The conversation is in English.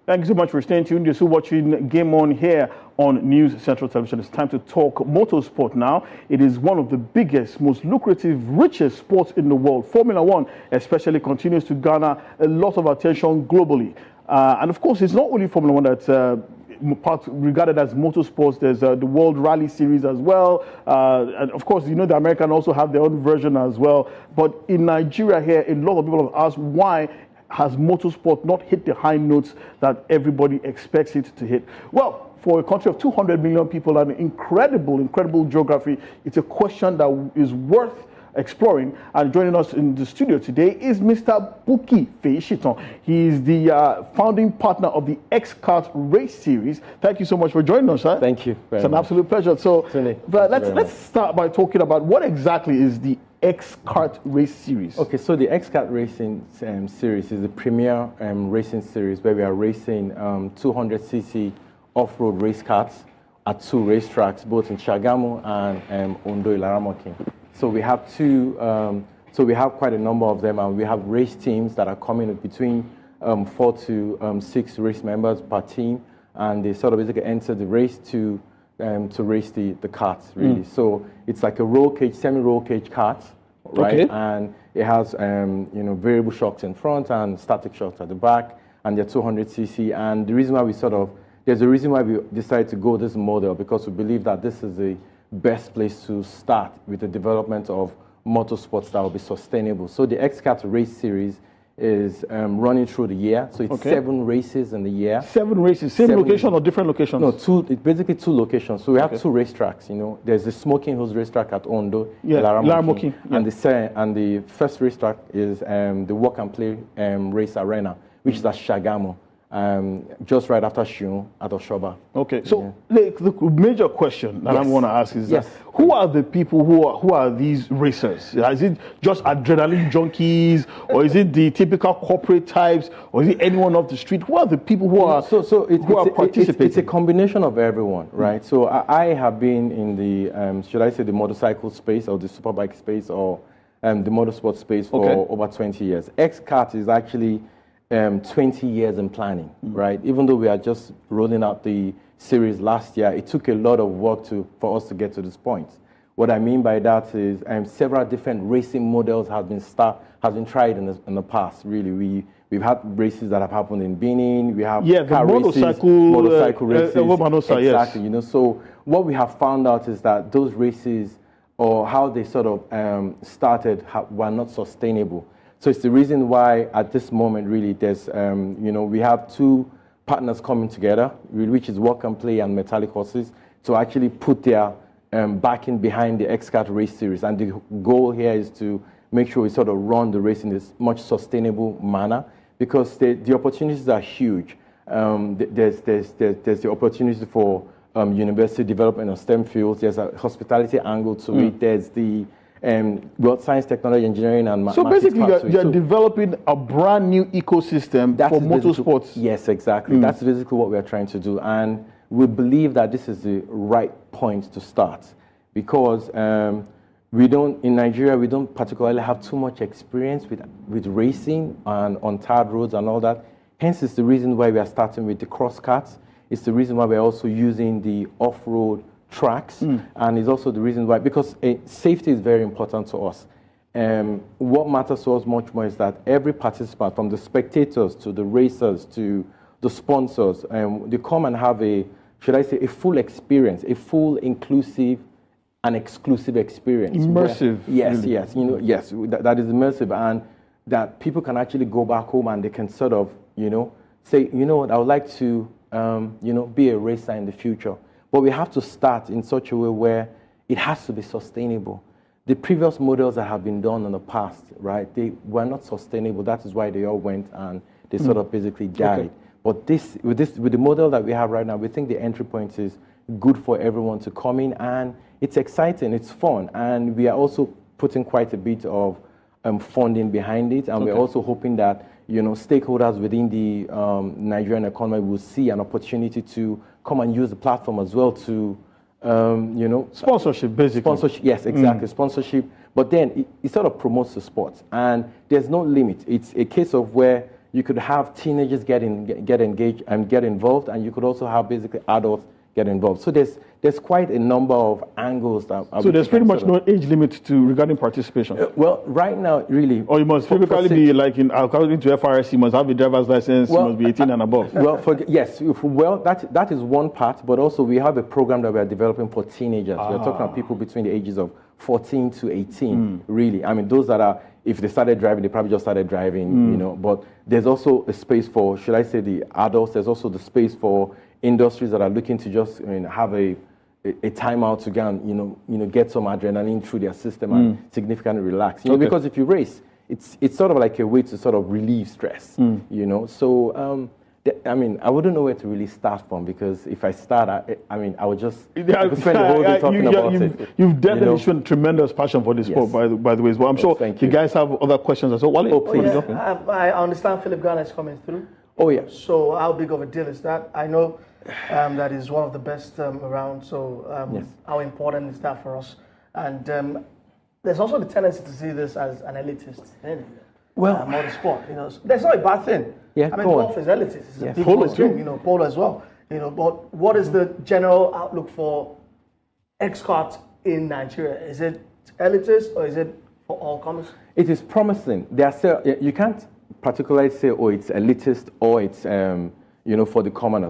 Thank you so much for staying tuned. You're still watching Game On here on News Central Television. It's time to talk motorsport now. It is one of the biggest, most lucrative, richest sports in the world. Formula One especially continues to garner a lot of attention globally. And of course, it's not only Formula One that's regarded as motorsports. There's the World Rally Series as well. And of course, you know, the American also have their own version as well. But in Nigeria here, a lot of people have asked why has motorsport not hit the high notes that everybody expects it to hit? Well, for a country of 200 million people and incredible geography, it's a question that is worth exploring. And joining us in the studio today is Mr. Buki Feishiton. He is the founding partner of the XKART Race Series. Thank you so much for joining us, sir. Thank you. It's an absolute pleasure. So, but let's start by talking about what exactly is the XKART Race Series. Okay, so the XKART Racing Series is the premier racing series where we are racing 200cc off-road race karts at 2 racetracks, both in Shagamu and Ondo Ilaramokin. So we have so we have quite a number of them, and we have race teams that are coming between 4 to 6 race members per team, and they sort of basically enter the race to race the karts, really. So it's like a roll cage, semi-roll cage kart, right? Okay. And it has you know, variable shocks in front and static shocks at the back, and they're 200cc. And the reason why there's a reason why we decided to go this model, because we believe that this is the best place to start with the development of motorsports that will be sustainable. So the XKART Race Series is running through the year. So it's 7 races in the year. 7 races, same location or different locations? No, it's basically 2 locations. So we have 2 racetracks. You know, there's the Smoking Hills racetrack at Ondo, Ilaramokin, and the first racetrack is the Walk and Play Race Arena, which is at Shagamu. Just right after Shion at Oshoba. Okay, so the major question that I want to ask is that who are the people who are these racers? Is it just adrenaline junkies, or is it the typical corporate types, or is it anyone off the street? Who are the people who are participating? It's a combination of everyone, right? So I have been in the should I say the motorcycle space or the superbike space or the motorsport space for over 20 years. XKART is actually 20 years in planning, right? Even though we are just rolling out the series last year, it took a lot of work for us to get to this point. What I mean by that is several different racing models have been tried in the past. Really, we've had races that have happened in Benin. We have car motorcycle races, exactly. You know, so what we have found out is that those races, or how they sort of started, were not sustainable. So it's the reason why at this moment, really, there's, you know, we have 2 partners coming together, which is Walk and Play and Metallic Horses, to actually put their backing behind the XKART Race Series. And the goal here is to make sure we sort of run the race in this much sustainable manner, because the opportunities are huge. There's the opportunity for university development of STEM fields. There's a hospitality angle to it. There's the science, technology, engineering, and mathematics. So basically, you're developing a brand new ecosystem for motorsports. Yes, exactly. That's basically what we are trying to do. And we believe that this is the right point to start, because in Nigeria, we don't particularly have too much experience with racing and on tarred roads and all that. Hence, it's the reason why we are starting with the cross karts. It's the reason why we're also using the off-road tracks, and it's also the reason why, because safety is very important to us. What matters to us much more is that every participant, from the spectators to the racers to the sponsors, they come and have a full experience, a full inclusive and exclusive experience. Immersive. Yes, really. yes, you know, yes, that is immersive, and that people can actually go back home and they can sort of, you know, say, you know what, I would like to, you know, be a racer in the future. But we have to start in such a way where it has to be sustainable. The previous models that have been done in the past, right, they were not sustainable. That is why they all went and they sort of basically died. But with the model that we have right now, we think the entry point is good for everyone to come in, and it's exciting, it's fun, and we are also putting quite a bit of funding behind it, and we're also hoping that, you know, stakeholders within the Nigerian economy will see an opportunity to come and use the platform as well to, you know... Sponsorship, basically. Sponsorship, yes, exactly, sponsorship. But then it sort of promotes the sport, and there's no limit. It's a case of where you could have teenagers get engaged and get involved, and you could also have basically adults get involved. So there's quite a number of angles that. So there's pretty much no age limit to regarding participation. Well, right now, really. Or you must typically be like according to FRS, you must have a driver's license. You must be 18 and above. Well, that is one part, but also we have a program that we are developing for teenagers. We're talking about people between the ages of 14 to 18. Really, I mean, those that are, if they started driving, they probably just started driving. You know, but there's also a space for, should I say, the adults. There's also the space for industries that are looking to just have a timeout to go and get some adrenaline through their system and significantly relax. You know, because if you race, it's sort of like a way to sort of relieve stress. You know, so I mean, I wouldn't know where to really start from, because if I start, I would just spend the whole day talking about it. You've definitely shown tremendous passion for this sport, by the way. Well, I'm sure you guys have other questions as well. Wale, please. I understand Philip Garner is coming through. Oh, yeah. So how big of a deal is that? I know that is one of the best around. So how important is that for us? And there's also the tendency to see this as an elitist thing. Well, motorsport, you know, that's not a bad thing. Yeah, I mean, golf is elitist. It's a polo too. You know, polo as well. You know, but what is the general outlook for XKART in Nigeria? Is it elitist or is it for all comers? It is promising. You can't particularly say, oh, it's elitist or it's for the commoners.